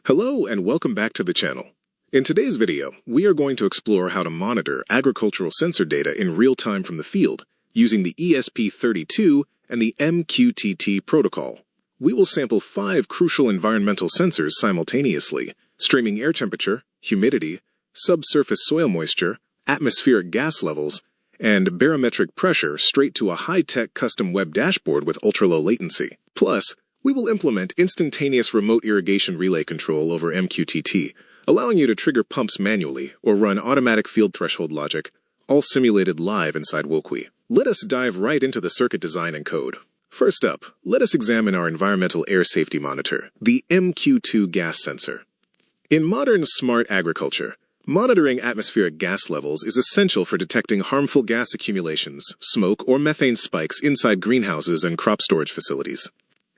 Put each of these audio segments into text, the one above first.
Hello and welcome back to the channel. In today's video, we are going to explore how to monitor agricultural sensor data in real time from the field using the ESP32 and the MQTT protocol. We will sample 5 crucial environmental sensors simultaneously, streaming air temperature, humidity, subsurface soil moisture, atmospheric gas levels, and barometric pressure straight to a high-tech custom web dashboard with ultra-low latency. Plus, we will implement instantaneous remote irrigation relay control over MQTT, allowing you to trigger pumps manually or run automatic field threshold logic, all simulated live inside Wokwi. Let us dive right into the circuit design and code. First up, let us examine our environmental air safety monitor, the MQ2 gas sensor. In modern smart agriculture, monitoring atmospheric gas levels is essential for detecting harmful gas accumulations, smoke, or methane spikes inside greenhouses and crop storage facilities.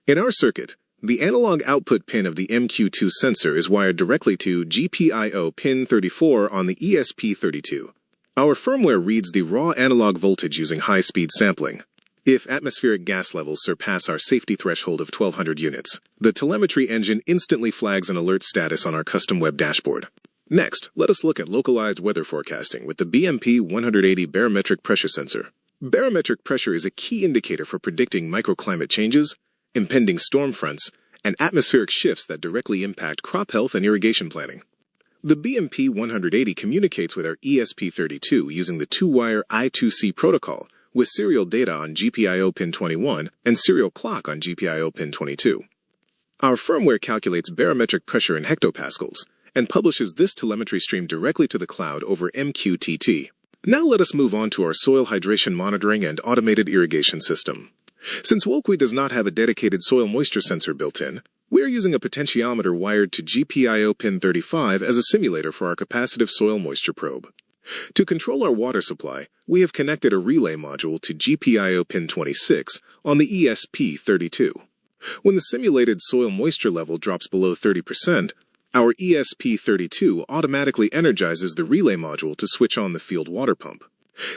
In our circuit, the analog output pin of the MQ2 sensor is wired directly to GPIO pin 34 on the ESP32. Our firmware reads the raw analog voltage using high-speed sampling. If atmospheric gas levels surpass our safety threshold of 1200 units, the telemetry engine instantly flags an alert status on our custom web dashboard. Next, let us look at localized weather forecasting with the BMP180 barometric pressure sensor. Barometric pressure is a key indicator for predicting microclimate changes, impending storm fronts, and atmospheric shifts that directly impact crop health and irrigation planning. The BMP180 communicates with our ESP32 using the 2-wire I2C protocol with serial data on GPIO pin 21 and serial clock on GPIO pin 22. Our firmware calculates barometric pressure in hectopascals and publishes this telemetry stream directly to the cloud over MQTT. Now let us move on to our soil hydration monitoring and automated irrigation system. Since Wokwi does not have a dedicated soil moisture sensor built in, we are using a potentiometer wired to GPIO pin 35 as a simulator for our capacitive soil moisture probe. To control our water supply, we have connected a relay module to GPIO pin 26 on the ESP32. When the simulated soil moisture level drops below 30%, our ESP32 automatically energizes the relay module to switch on the field water pump.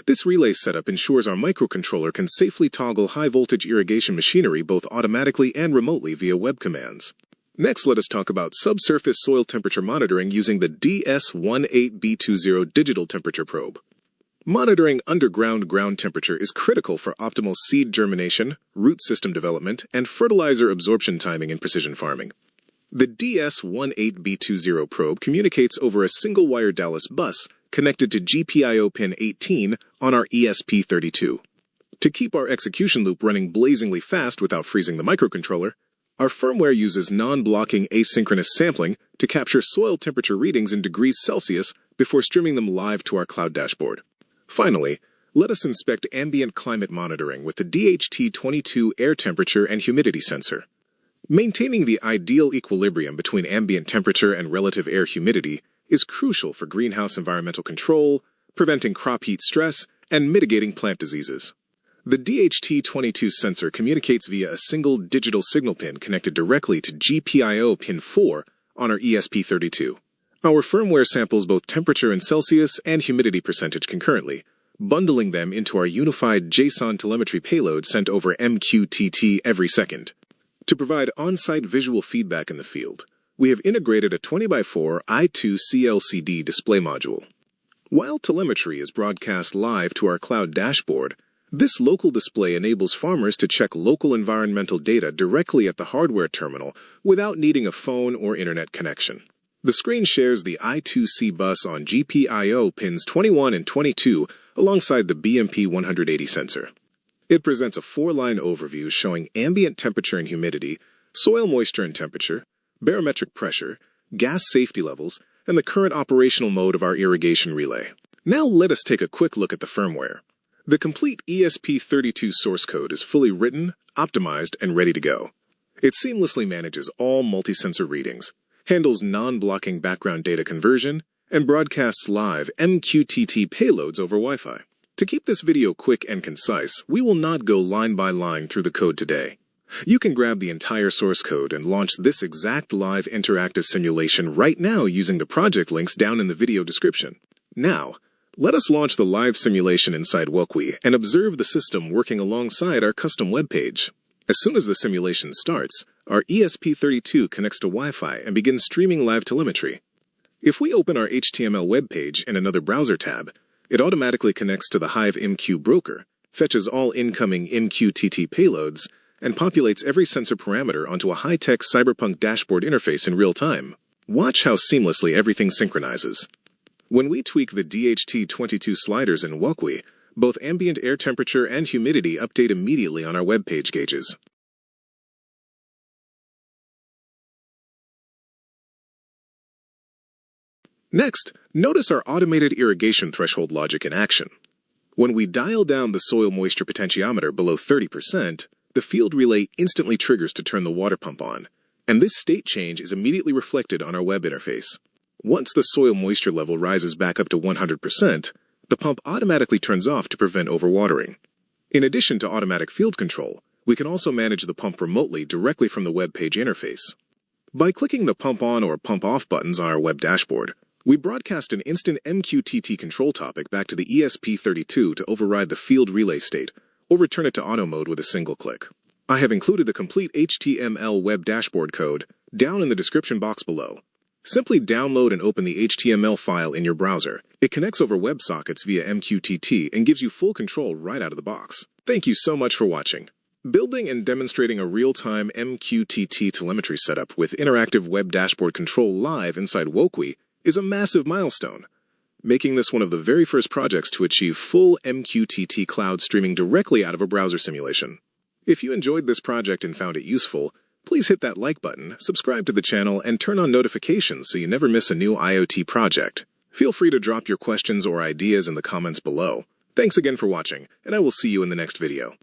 This relay setup ensures our microcontroller can safely toggle high-voltage irrigation machinery both automatically and remotely via web commands. Next, let us talk about subsurface soil temperature monitoring using the DS18B20 digital temperature probe. Monitoring underground ground temperature is critical for optimal seed germination, root system development, and fertilizer absorption timing in precision farming. The DS18B20 probe communicates over a single-wire Dallas bus connected to GPIO pin 18 on our ESP32. To keep our execution loop running blazingly fast without freezing the microcontroller, our firmware uses non-blocking asynchronous sampling to capture soil temperature readings in degrees Celsius before streaming them live to our cloud dashboard. Finally, let us inspect ambient climate monitoring with the DHT22 air temperature and humidity sensor. Maintaining the ideal equilibrium between ambient temperature and relative air humidity is crucial for greenhouse environmental control, preventing crop heat stress, and mitigating plant diseases. The DHT22 sensor communicates via a single digital signal pin connected directly to GPIO pin 4 on our ESP32. Our firmware samples both temperature in Celsius and humidity percentage concurrently, bundling them into our unified JSON telemetry payload sent over MQTT every second. To provide on-site visual feedback in the field, we have integrated a 20x4 I2C LCD display module. While telemetry is broadcast live to our cloud dashboard, this local display enables farmers to check local environmental data directly at the hardware terminal without needing a phone or internet connection. The screen shares the I2C bus on GPIO pins 21 and 22 alongside the BMP180 sensor. It presents a 4-line overview showing ambient temperature and humidity, soil moisture and temperature, barometric pressure, gas safety levels, and the current operational mode of our irrigation relay. Now let us take a quick look at the firmware. The complete ESP32 source code is fully written, optimized, and ready to go. It seamlessly manages all multi-sensor readings, handles non-blocking background data conversion, and broadcasts live MQTT payloads over Wi-Fi. To keep this video quick and concise, we will not go line by line through the code today. You can grab the entire source code and launch this exact live interactive simulation right now using the project links down in the video description. Now, let us launch the live simulation inside Wokwi and observe the system working alongside our custom web page. As soon as the simulation starts, our ESP32 connects to Wi-Fi and begins streaming live telemetry. If we open our HTML web page in another browser tab, it automatically connects to the Hive MQ broker, fetches all incoming MQTT payloads, and populates every sensor parameter onto a high-tech Cyberpunk dashboard interface in real time. Watch how seamlessly everything synchronizes. When we tweak the DHT22 sliders in Wokwi, both ambient air temperature and humidity update immediately on our web page gauges. Next, notice our automated irrigation threshold logic in action. When we dial down the soil moisture potentiometer below 30%, the field relay instantly triggers to turn the water pump on, and this state change is immediately reflected on our web interface. Once the soil moisture level rises back up to 100%, the pump automatically turns off to prevent overwatering. In addition to automatic field control, we can also manage the pump remotely directly from the web page interface. By clicking the pump on or pump off buttons on our web dashboard, we broadcast an instant MQTT control topic back to the ESP32 to override the field relay state, or return it to auto mode with a single click. I have included the complete HTML web dashboard code down in the description box below. Simply download and open the HTML file in your browser. It connects over WebSockets via MQTT and gives you full control right out of the box. Thank you so much for watching. Building and demonstrating a real-time MQTT telemetry setup with interactive web dashboard control live inside Wokwi is a massive milestone, making this one of the very first projects to achieve full MQTT cloud streaming directly out of a browser simulation. If you enjoyed this project and found it useful, please hit that like button, subscribe to the channel, and turn on notifications so you never miss a new IoT project. Feel free to drop your questions or ideas in the comments below. Thanks again for watching, and I will see you in the next video.